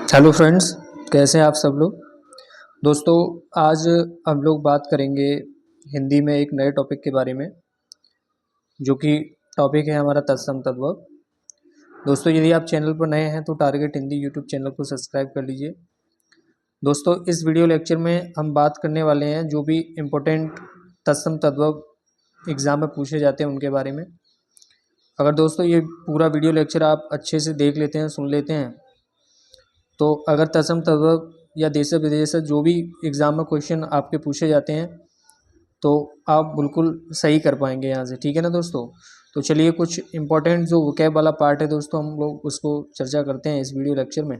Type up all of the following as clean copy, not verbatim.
Hello friends, कैसे हैं आप सब लोग। दोस्तों, आज हम लोग बात करेंगे हिंदी में एक नए टॉपिक के बारे में, जो कि टॉपिक है हमारा तत्सम तद्भव। दोस्तों, यदि आप चैनल पर नए हैं तो टारगेट हिंदी यूट्यूब चैनल को सब्सक्राइब कर लीजिए। दोस्तों, इस वीडियो लेक्चर में हम बात करने वाले हैं जो भी इम्पोर्टेंट तत्सम तद्भव एग्ज़ाम में पूछे जाते हैं उनके बारे में। अगर दोस्तों ये पूरा वीडियो लेक्चर आप अच्छे से देख लेते हैं, सुन लेते हैं, तो अगर तत्सम तद्भव या देश विदेश जो भी एग्ज़ाम में क्वेश्चन आपके पूछे जाते हैं तो आप बिल्कुल सही कर पाएंगे यहाँ से। ठीक है ना दोस्तों। तो चलिए कुछ इंपॉर्टेंट जो वोकैब वाला पार्ट है दोस्तों, हम लोग उसको चर्चा करते हैं इस वीडियो लेक्चर में।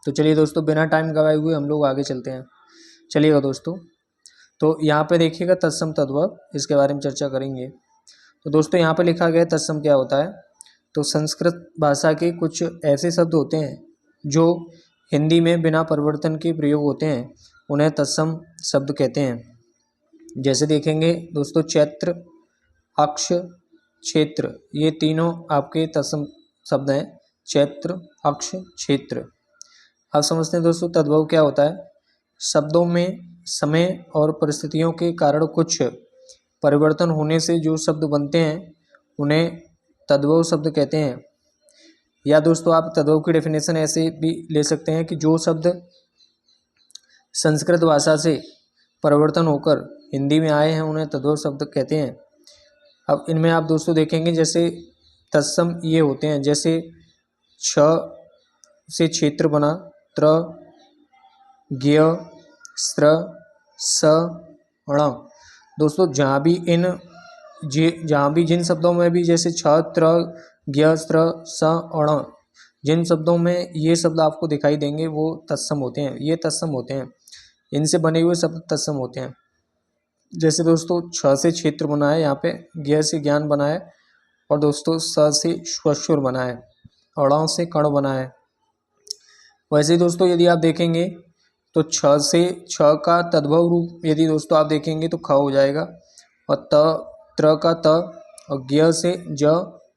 तो चलिए दोस्तों, बिना टाइम गवाए हुए हम लोग आगे चलते हैं। चलिएगा दोस्तों, तो यहाँ पे देखिएगा तत्सम तद्भव, इसके बारे में चर्चा करेंगे। तो दोस्तों यहाँ पे लिखा गया है तत्सम क्या होता है। तो संस्कृत भाषा के कुछ ऐसे शब्द होते हैं जो हिंदी में बिना परिवर्तन के प्रयोग होते हैं, उन्हें तत्सम शब्द कहते हैं। जैसे देखेंगे दोस्तों, चैत्र, अक्ष, क्षेत्र, ये तीनों आपके तत्सम शब्द हैं। चैत्र, अक्ष, क्षेत्र। आप समझते हैं दोस्तों तद्भव क्या होता है। शब्दों में समय और परिस्थितियों के कारण कुछ परिवर्तन होने से जो शब्द बनते हैं उन्हें तद्भव शब्द कहते हैं। या दोस्तों आप तद्भव की डेफिनेशन ऐसे भी ले सकते हैं कि जो शब्द संस्कृत भाषा से परिवर्तन होकर हिंदी में आए हैं उन्हें तद्भव शब्द कहते हैं। अब इनमें आप दोस्तों देखेंगे जैसे तत्सम ये होते हैं, जैसे छ से क्षेत्र बना, त्र, ज्ञ, स्त्र, स, ण। दोस्तों जहाँ भी जिन शब्दों में भी जैसे छ, त्र, ज्ञ, स्त्र, स, ण, जिन शब्दों में ये शब्द आपको दिखाई देंगे वो तत्सम होते हैं, ये तत्सम होते हैं। इनसे बने हुए शब्द तत्सम होते हैं। जैसे दोस्तों छ से क्षेत्र बना है, यहाँ पे ज्ञ से ज्ञान बना है, और दोस्तों स से श्वशुर बना है, ण से कण बना है। वैसे ही दोस्तों यदि आप देखेंगे तो छ से छ का तद्भव रूप यदि दोस्तों आप देखेंगे तो ख हो जाएगा, और त्र का त, और ज्ञ से ज,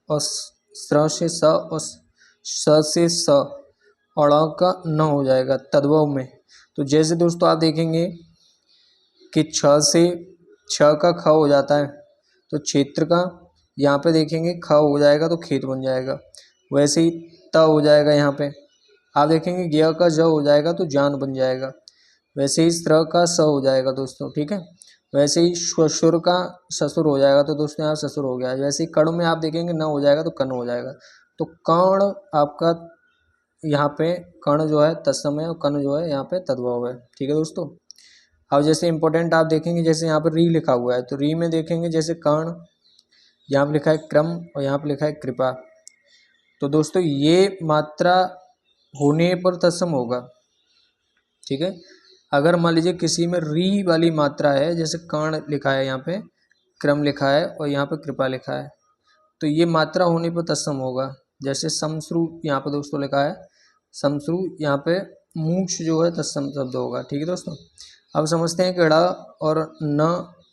और स्र से स, और स से स, और ण का न हो जाएगा तद्भव में। तो जैसे दोस्तों आप देखेंगे कि छ से छ का ख हो जाता है तो क्षेत्र का यहाँ पे देखेंगे ख हो जाएगा तो खेत बन जाएगा। वैसे ही त हो जाएगा, यहाँ पे आप देखेंगे ज्ञ का ज हो जाएगा तो जान बन जाएगा। वैसे ही स्त्र का स हो जाएगा दोस्तों, ठीक है। वैसे ही श्वशुर का ससुर हो जाएगा तो दोस्तों यहाँ ससुर हो गया। वैसे ही कर्ण में आप देखेंगे न हो जाएगा तो कर्ण हो जाएगा। तो कर्ण आपका यहाँ पे कर्ण जो है तत्सम है और कर्ण जो है यहाँ पे तद्भव है। ठीक है दोस्तों। अब जैसे इंपॉर्टेंट आप देखेंगे जैसे यहाँ पर री लिखा हुआ है, तो री में देखेंगे जैसे कर्ण, यहाँ पे लिखा है क्रम, और यहाँ पे लिखा है कृपा। तो दोस्तों ये मात्रा होने पर तत्सम होगा। ठीक है। अगर मान लीजिए किसी में री वाली मात्रा है, जैसे कर्ण लिखा है, यहाँ पे क्रम लिखा है, और यहाँ पे कृपा लिखा है, तो ये मात्रा होने पर तत्सम होगा। जैसे समश्रु यहाँ पे दोस्तों लिखा है, समश्रु, यहाँ पे मूक्ष जो है तत्सम शब्द होगा। ठीक है दोस्तों। अब समझते हैं कि ड़ और न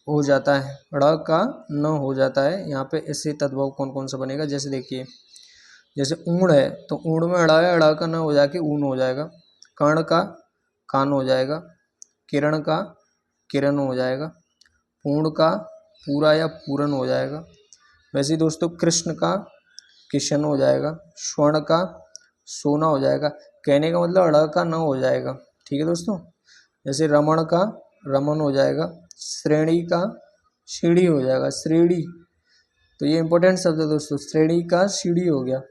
हो जाता है, ड़ का न हो जाता है यहाँ पे, इससे तद्भव कौन कौन सा बनेगा। जैसे देखिए, जैसे ऊण है तो ऊण में ड़ है, ड़ का न हो जाके ऊन हो जाएगा। कर्ण का कान हो जाएगा, किरण का किरण हो जाएगा, पूर्ण का पूरा या पूरन हो जाएगा। वैसे ही दोस्तों कृष्ण का किशन हो जाएगा, स्वर्ण का सोना हो जाएगा। कहने का मतलब ड़ का न हो जाएगा। ठीक है दोस्तों। जैसे रमण का रमन हो जाएगा, श्रेणी का सीढ़ी हो जाएगा, श्रेणी। तो ये इंपॉर्टेंट शब्द है दोस्तों, श्रेणी का सीढ़ी हो गया।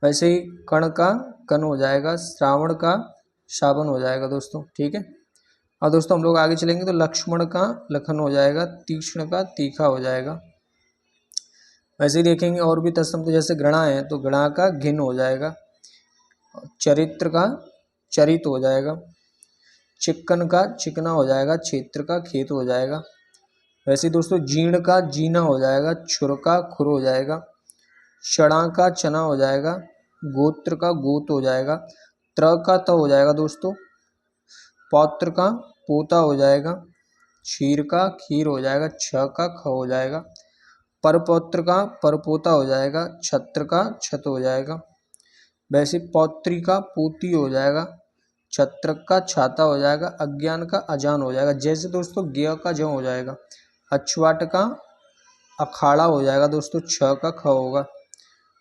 वैसे ही कण का कन हो जाएगा, श्रावण का सावन हो जाएगा दोस्तों। ठीक है। और दोस्तों हम लोग आगे चलेंगे तो लक्ष्मण का लखन हो जाएगा, तीक्ष्ण का तीखा हो जाएगा। वैसे ही देखेंगे और भी तत्सम, तो जैसे घृणा है तो घृणा का घिन हो जाएगा, चरित्र का चरित हो जाएगा, चिक्कन का चिकना हो जाएगा, क्षेत्र का खेत हो जाएगा। वैसे दोस्तों जीर्ण का जीना हो जाएगा, छुर का खुर हो जाएगा, चणा का चना हो जाएगा, गोत्र का गोत हो जाएगा, त्र का त हो जाएगा दोस्तों, पौत्र का पोता हो जाएगा, क्षीर का खीर हो जाएगा, छ का ख हो जाएगा, परपौत्र का परपोता हो जाएगा, छत्र का छत हो जाएगा। वैसे पौत्री का पोती हो जाएगा, छत्रक का छाता हो जाएगा, अज्ञान का अजान हो जाएगा। जैसे दोस्तों ज्ञ का ज हो जाएगा, अछवाट का अखाड़ा हो जाएगा दोस्तों, छ का ख होगा,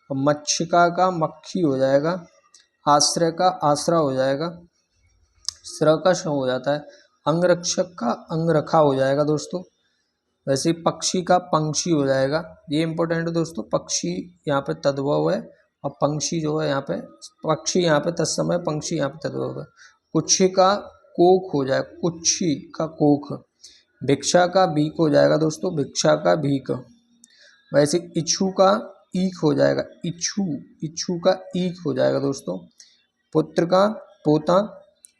मच्छिका का मक्खी हो जाएगा, आश्रय का आसरा हो जाएगा, स्र का श हो जाता है, अंगरक्षक का अंगरखा हो जाएगा दोस्तों। वैसे पक्षी का पंक्षी हो जाएगा, ये इंपॉर्टेंट है दोस्तों, पक्षी यहाँ पे तद्भव है और पंक्षी जो है यहाँ पे, पक्षी यहाँ पे तत्समय, पंक्षी यहाँ पे तद्भव है। कुच्छी का कोख हो जाएगा, कुच्छी का कोख। भिक्षा का भीख हो जाएगा दोस्तों, भिक्षा का भीख। वैसे इच्छू का ईख हो जाएगा, इच्छू, इच्छू का ईख हो जाएगा दोस्तों। पुत्र का पोता,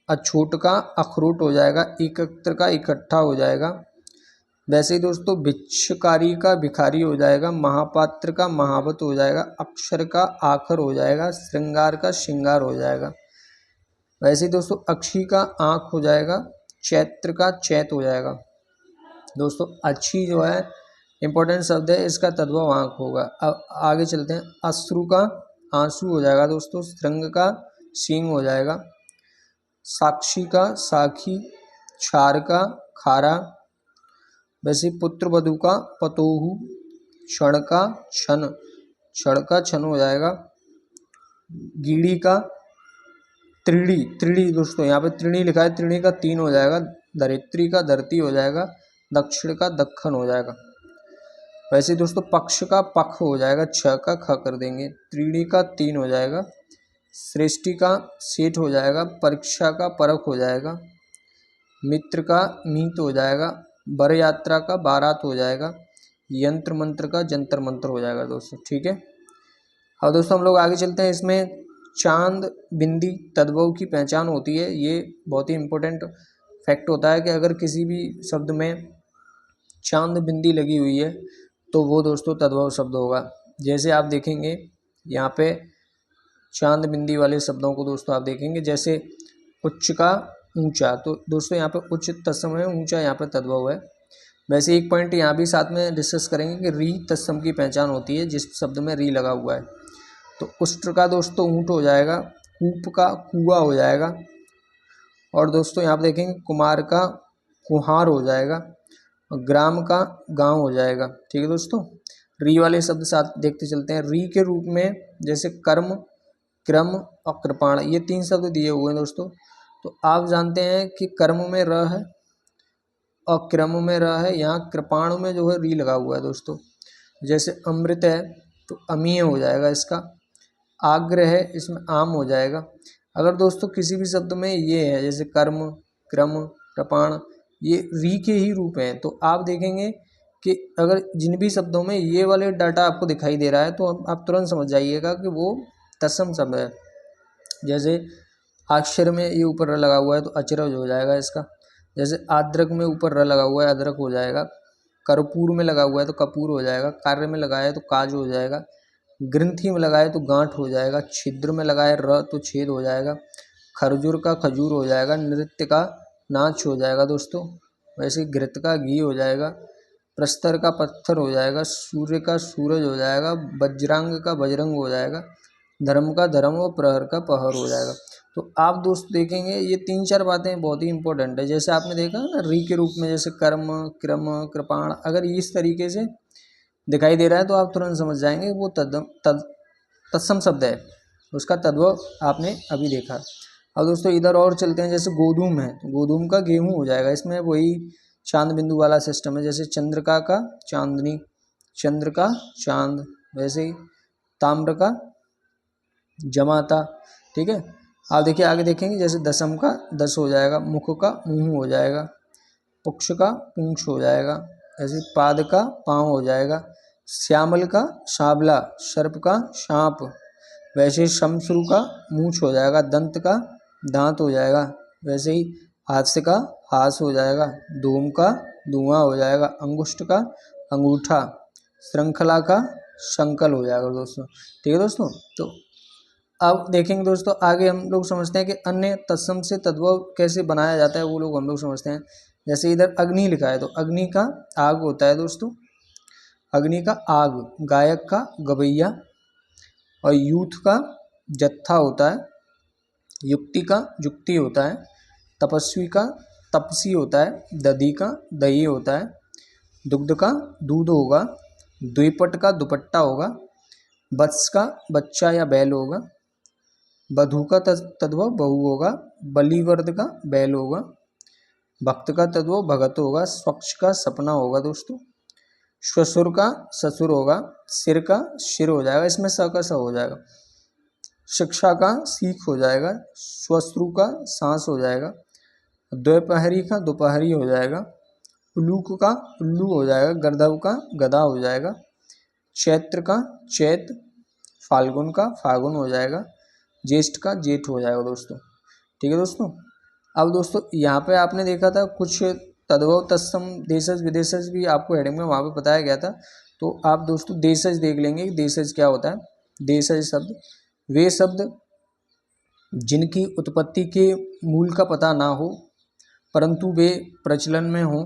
अछूट का अखरूट हो जाएगा, एकत्र का इकट्ठा हो जाएगा। वैसे ही दोस्तों भिक्षकारी का भिखारी हो जाएगा, महापात्र का महावत हो जाएगा, अक्षर का आखर हो जाएगा, श्रृंगार का श्रृंगार हो जाएगा। वैसे ही दोस्तों अक्षी का आँख हो जाएगा, चैत्र का चैत हो जाएगा। दोस्तों अच्छी जो है इंपॉर्टेंट शब्द है, इसका तद्भव आँख होगा। अब आगे चलते हैं। अश्रु का आंसू हो जाएगा दोस्तों, श्रृंग का सींग हो जाएगा, साक्षी का साखी, क्षार का खारा। वैसे पुत्र वधु का पतोहू, क्षण का छन, क्षण का छन हो जाएगा। गीड़ी का त्रिड़ी, त्रिड़ी दोस्तों यहाँ पे त्रिणी लिखा है, त्रिणी का तीन हो जाएगा। धरित्री का धरती हो जाएगा, दक्षिण का दक्खन हो जाएगा। वैसे दोस्तों पक्ष का पख हो जाएगा, छ का ख कर देंगे। त्रिणी का तीन हो जाएगा, सृष्टि का सेठ हो जाएगा, परीक्षा का परख हो जाएगा, मित्र का मीत हो जाएगा, बर यात्रा का बारात हो जाएगा, यंत्र मंत्र का जंतर मंत्र हो जाएगा दोस्तों। ठीक है, अब दोस्तों हम लोग आगे चलते हैं। इसमें चांद बिंदी तद्भव की पहचान होती है। ये बहुत ही इम्पोर्टेंट फैक्ट होता है कि अगर किसी भी शब्द में चांद बिंदी लगी हुई है तो वो दोस्तों तद्भव शब्द होगा। जैसे आप देखेंगे यहाँ पे चांद बिंदी वाले शब्दों को दोस्तों आप देखेंगे, जैसे उच्च का ऊंचा, तो दोस्तों यहाँ पे उच्च तत्सम है, ऊंचा यहाँ पे तद्भव है। वैसे एक पॉइंट यहाँ भी साथ में डिस्कस करेंगे कि री तत्सम की पहचान होती है जिस शब्द में री लगा हुआ है। तो उष्ट्र का दोस्तों ऊंट हो जाएगा, कूप का कुआ हो जाएगा, और दोस्तों यहाँ पे देखेंगे कुमार का कुहार हो जाएगा, और ग्राम का गांव हो जाएगा। ठीक है दोस्तों, री वाले शब्द साथ देखते चलते हैं। री के रूप में जैसे कर्म, क्रम और कृपाण, ये तीन शब्द दिए हुए हैं दोस्तों। तो आप जानते हैं कि कर्म में र है और क्रम में र है, यहाँ कृपाण में जो है री लगा हुआ है दोस्तों। जैसे अमृत है तो अमीय हो जाएगा इसका, आग्रह है इसमें आम हो जाएगा। अगर दोस्तों किसी भी शब्द में ये है जैसे कर्म, क्रम, कृपाण, ये री के ही रूप हैं, तो आप देखेंगे कि अगर जिन भी शब्दों में ये वाले डाटा आपको दिखाई दे रहा है तो आप तुरंत समझ जाइएगा कि वो तत्सम शब्द है। जैसे अक्षर में ये ऊपर र लगा हुआ है तो अचरज हो जाएगा इसका। जैसे आद्रक में ऊपर र लगा हुआ है, अदरक हो जाएगा। कर्पूर में लगा हुआ है तो कपूर हो जाएगा। कार्य में लगाया है तो काज हो जाएगा। ग्रंथि में लगाए तो गांठ हो जाएगा। छिद्र में लगाए र तो छेद हो जाएगा। खरजूर का खजूर हो जाएगा। नृत्य का नाच हो जाएगा दोस्तों। वैसे घृत का घी हो जाएगा। प्रस्तर का पत्थर हो जाएगा। सूर्य का सूरज हो जाएगा। वज्रांग का बजरंग हो जाएगा। धर्म का धर्म और प्रहर का पहर हो जाएगा। तो आप दोस्त देखेंगे ये तीन चार बातें बहुत ही इंपॉर्टेंट है। जैसे आपने देखा ना री के रूप में, जैसे कर्म, क्रम, कृपाण, अगर इस तरीके से दिखाई दे रहा है तो आप तुरंत समझ जाएंगे वो तत्सम शब्द है, उसका तद्भव आपने अभी देखा। अब दोस्तों इधर और चलते हैं। जैसे गोधूम है तो गोधूम का गेहूं हो जाएगा। इसमें वही चांद बिंदु वाला सिस्टम है। जैसे चंद्रिका का चांदनी, चंद्र का चांद, वैसे ही ताम्र का जमाता। ठीक है, आप देखिए आगे देखेंगे। जैसे दशम का दस हो जाएगा। मुख का मुंह हो जाएगा। पुक्ष का पूंछ हो जाएगा। ऐसे पाद का पाँव हो जाएगा। श्यामल का शाबला, सर्प का सांप। वैसे शमश्रु का मूछ हो जाएगा। दंत का दांत हो जाएगा। वैसे ही हास्य का हास हो जाएगा। धूम का धुआं हो जाएगा। अंगुष्ठ का अंगूठा। श्रृंखला का संकल हो जाएगा दोस्तों। ठीक है दोस्तों, तो अब देखेंगे दोस्तों आगे हम लोग समझते हैं कि अन्य तत्सम से तद्भव कैसे बनाया जाता है, वो लोग हम लोग समझते हैं। जैसे इधर अग्नि लिखा है तो अग्नि का आग होता है दोस्तों। अग्नि का आग, गायक का गवैया, और यूथ का जत्था होता है, युक्ति का युक्ति होता है, तपस्वी का तपसी होता है, दधी का दही होता है, दुग्ध का दूध होगा, द्विपट का दुपट्टा होगा, वत्स का बच्चा या बैल होगा, बधू का तद्भव बहू होगा, बलिवर्द का बैल होगा, भक्त का तद्भव भगत होगा, स्वच्छ का सपना होगा दोस्तों, श्वशुर का ससुर होगा, सिर का शिर हो जाएगा, इसमें स का स हो जाएगा, शिक्षा का सीख हो जाएगा, श्वश्रु का सांस हो जाएगा, द्विपहरी का दोपहरी हो जाएगा, उल्लूक का उल्लू हो जाएगा, गर्दभ का गधा हो जाएगा, चैत्र का चैत, फाल्गुन का फागुन हो जाएगा, ज्येष्ठ का जेठ हो जाएगा दोस्तों। ठीक है दोस्तों। अब दोस्तों यहाँ पे आपने देखा था कुछ तद्भव तत्सम देशज विदेशज भी आपको हेडिंग में वहाँ पे बताया गया था, तो आप दोस्तों देशज देख लेंगे कि देशज क्या होता है। देशज शब्द वे शब्द जिनकी उत्पत्ति के मूल का पता ना हो परंतु वे प्रचलन में हों,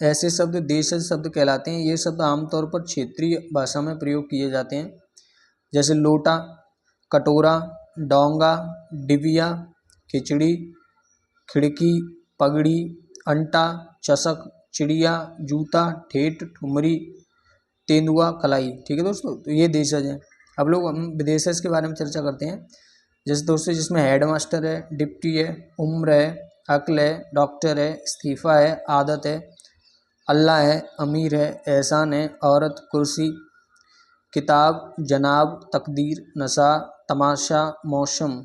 ऐसे शब्द देशज शब्द कहलाते हैं। ये शब्द आमतौर पर क्षेत्रीय भाषा में प्रयोग किए जाते हैं, जैसे लोटा, कटोरा, डोंगा, डिबिया, खिचड़ी, खिड़की, पगड़ी, अंटा, चषक, चिड़िया, जूता, ठेठ, ठुमरी, तेंदुआ, कलाई। ठीक है दोस्तों, तो ये देशज हैं। अब लोग हम विदेशज के बारे में चर्चा करते हैं। जैसे दोस्तों जिसमें हेड मास्टर है, डिप्टी है, उम्र है, अक्ल है, डॉक्टर है, इस्तीफा है, आदत है, अल्लाह है, अमीर है, एहसान है, औरत, कुर्सी, किताब, जनाब, तकदीर, नशा, तमाशा, मौसम,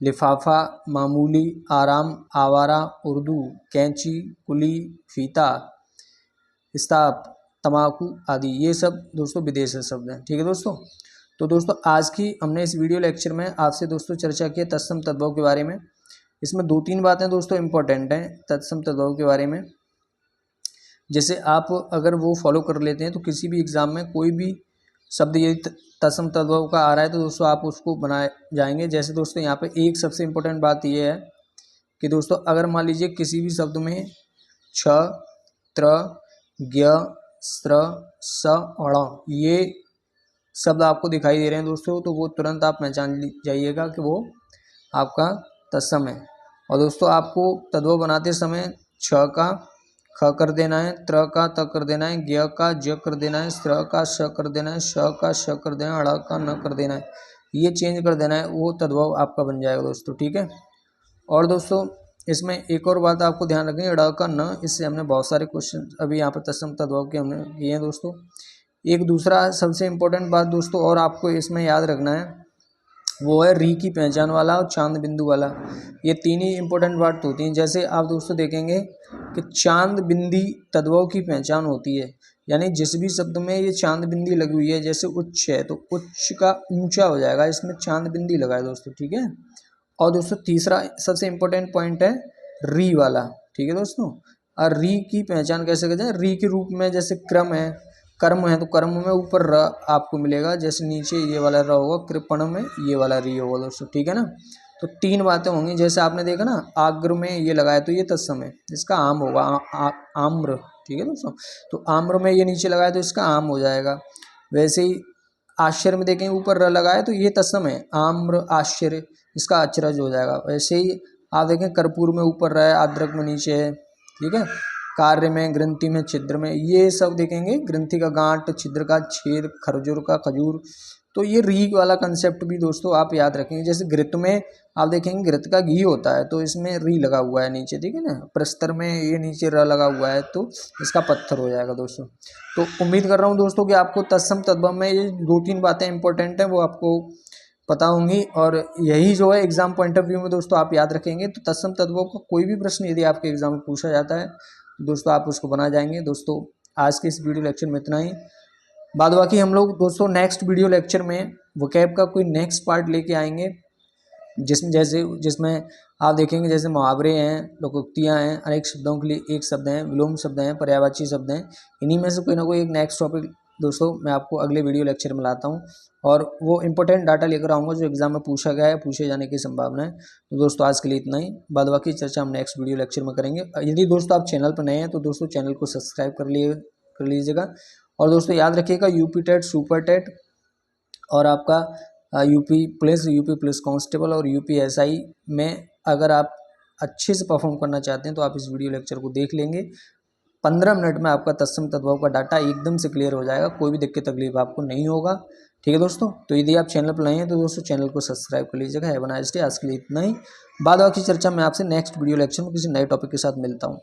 लिफाफा, मामूली, आराम, आवारा, उर्दू, कैंची, कुली, फीता, स्ताप, तमाकू आदि। ये सब दोस्तों विदेशी शब्द हैं। ठीक है दोस्तों। तो दोस्तों आज की हमने इस वीडियो लेक्चर में आपसे दोस्तों चर्चा की तत्सम तद्भव के बारे में। इसमें 2-3 बातें दोस्तों इम्पोर्टेंट हैं तत्सम तद्भव के बारे में। जैसे आप अगर वो फॉलो कर लेते हैं तो किसी भी एग्ज़ाम में कोई भी शब्द यदि तत्सम तद्भव का आ रहा है तो दोस्तों आप उसको बनाए जाएंगे। जैसे दोस्तों यहाँ पे एक सबसे इम्पोर्टेंट बात ये है कि दोस्तों अगर मान लीजिए किसी भी शब्द में छ, त्र, ज्ञ, स्त्र, स, अण ये शब्द आपको दिखाई दे रहे हैं दोस्तों, तो वो तुरंत आप पहचान जाइएगा कि वो आपका तत्सम है। और दोस्तों आपको तद्भव बनाते समय छ का ख कर देना है, त्र का त कर देना है, ज्ञ का ज कर देना है, स्त्र का श कर देना है, श का श कर देना है, अड़ का न कर देना है। ये चेंज कर देना है, वो तद्भव आपका बन जाएगा दोस्तों। ठीक है। और दोस्तों इसमें एक और बात आपको ध्यान रखें, अड़ का न, इससे हमने बहुत सारे क्वेश्चन अभी यहाँ पर तत्सम तद्भव के हमने किए हैं दोस्तों। एक दूसरा सबसे इम्पोर्टेंट बात दोस्तों और आपको इसमें याद रखना है, वो है री की पहचान वाला और चांद बिंदु वाला। ये तीन ही इम्पोर्टेंट बात होती हैं। जैसे आप दोस्तों देखेंगे कि चांद बिंदी तद्भव की पहचान होती है, यानी जिस भी शब्द में ये चांद बिंदी लगी हुई है, जैसे उच्च है तो उच्च का ऊंचा हो जाएगा, इसमें चांद बिंदी लगा है दोस्तों। ठीक है। और दोस्तों तीसरा सबसे इम्पोर्टेंट पॉइंट है री वाला। ठीक है दोस्तों। और री की पहचान कैसे करते हैं, री के रूप में जैसे क्रम है, कर्म है तो कर्म में ऊपर र आपको मिलेगा, जैसे नीचे ये वाला र होगा, कृपण में ये वाला री होगा दोस्तों। ठीक है ना। तो 3 बातें होंगी। जैसे आपने देखा ना आग्र में ये लगाया तो ये तत्सम है, इसका आम होगा आम्र। ठीक है दोस्तों। तो आम्र में ये नीचे लगाया तो इसका आम हो जाएगा। वैसे ही आश्चर्य में देखेंगे ऊपर र लगाया तो ये तत्सम है, आम्र आश्चर्य, इसका अचरज हो जाएगा। वैसे ही आप देखें कर्पूर में ऊपर र है, अद्रक में नीचे है। ठीक है। कार्य में, ग्रंथि में, छिद्र में, ये सब देखेंगे, ग्रंथि का गांठ, छिद्र का छेद, खरजूर का खजूर। तो ये री वाला कंसेप्ट भी दोस्तों आप याद रखेंगे। जैसे घृत में आप देखेंगे घृत का घी होता है तो इसमें री लगा हुआ है नीचे। ठीक है ना। प्रस्तर में ये नीचे र लगा हुआ है तो इसका पत्थर हो जाएगा दोस्तों। तो उम्मीद कर रहा हूँ दोस्तों कि आपको तत्सम तद्भव में ये 2-3 बातें इंपॉर्टेंट हैं वो आपको पता होंगी, और यही जो है एग्जाम पॉइंट ऑफ व्यू में दोस्तों आप याद रखेंगे। तो तत्सम तद्भव का कोई भी प्रश्न यदि आपके एग्जाम में पूछा जाता है तो दोस्तों आप उसको बना जाएंगे। दोस्तों आज के इस वीडियो लेक्चर में इतना ही। बाद बाकी हम लोग दोस्तों नेक्स्ट वीडियो लेक्चर में वोकैब का कोई नेक्स्ट पार्ट लेके आएंगे, जिसमें आप देखेंगे जैसे मुहावरे हैं, लोकोक्तियाँ हैं, अनेक शब्दों के लिए एक शब्द हैं, विलोम शब्द हैं, पर्यायवाची शब्द हैं। इन्हीं में से कोई ना कोई एक नेक्स्ट टॉपिक दोस्तों मैं आपको अगले वीडियो लेक्चर में लाता हूं, और वो इंपॉर्टेंट डाटा लेकर आऊँगा जो एग्जाम में पूछा गया है, पूछे जाने की संभावना है। तो दोस्तों आज के लिए इतना ही। बाद बाकी चर्चा हम नेक्स्ट वीडियो लेक्चर में करेंगे। यदि दोस्तों आप चैनल पर नए हैं तो दोस्तों चैनल को सब्सक्राइब कर लीजिएगा। और दोस्तों याद रखिएगा यूपी टेट, सुपर टेट और आपका यूपी पुलिस कांस्टेबल और यूपीएसआई में अगर आप अच्छे से परफॉर्म करना चाहते हैं तो आप इस वीडियो लेक्चर को देख लेंगे। 15 मिनट में आपका तत्सम तद्भव का डाटा एकदम से क्लियर हो जाएगा, कोई भी दिक्कत तकलीफ आपको नहीं होगा। ठीक है दोस्तों, तो यदि आप चैनल पर नए हैं तो दोस्तों चैनल को सब्सक्राइब कर लीजिएगा। Have a nice day. आज के लिए इतना ही, बाद बाकी चर्चा मैं आपसे नेक्स्ट वीडियो लेक्चर में किसी नए टॉपिक के साथ मिलता हूँ।